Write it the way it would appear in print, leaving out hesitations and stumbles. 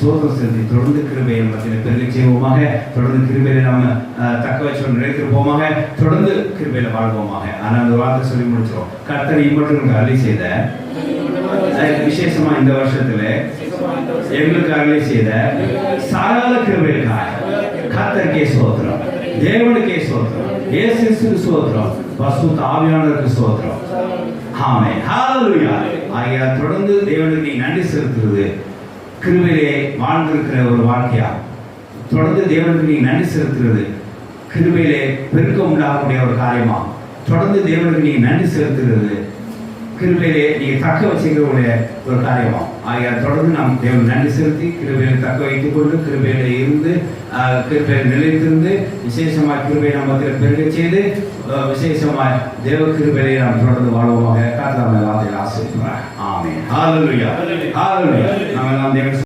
சோதனை செலுத்தி தொடர்ந்து கிருபையை மத்தியில் பெருக செய்வோமாக. தொடர்ந்து கிருபையில நாம தக்க வச்சு நிலைத்திருப்போமாக. தொடர்ந்து கிருபையில வாழ்வோமாக. ஆனால் அந்த வார்த்தை சொல்லி முடிச்சிடும். கர்த்தர் இம்மட்டும் அருளி செய்த விசேஷமா இந்த வருஷத்துல எங்களுக்கு அருளி செய்த சகல கிருபைகளுக்காக கர்த்தருக்கே ஸ்தோத்திரம், தேவனுக்கே ஸ்தோத்திரம், இயேசுவுக்கு ஸ்தோத்திரம், பரிசுத்த ஆவியானவருக்கு ஸ்தோத்திரம். ஆமென், ஹல்லேலூயா. ஆகிய தொடர்ந்து தேவனுக்கு நீ நன்றி செலுத்துறது கிருபையிலே வாழ்ந்திருக்கிற ஒரு வாழ்க்கையா. தொடர்ந்து தேவனுக்கு நீ நன்றி செலுத்துறது கிருபையிலே பெருக்கம் உண்டாகக்கூடிய ஒரு காரியமா. தொடர்ந்து தேவனுக்கு நீ நன்றி செலுத்துறது கிருபையிலே நீ தக்க வச்சுக்கக்கூடிய ஒரு காரியமா. ஆகிய தொடர்ந்து நாம் தேவன் நன்றி செலுத்தி கிருபையில தக்க வைத்துக் கொண்டு கிருபையில இருந்து கிருபையில் நிலைத்திருந்து விசேஷமாய் கிருபை நாமத்தில் பெருக செய்து விசேஷமாய் தேவ கிருபையை நாம் தொடர்ந்து வாழ்வோமாக. கர்த்தர் நம்மை வார்த்தையில் ஆசீர்வதிப்பார். ஆமென், ஹல்லேலூயா, ஹல்லேலூயா. நாம் எல்லாம் தேவன்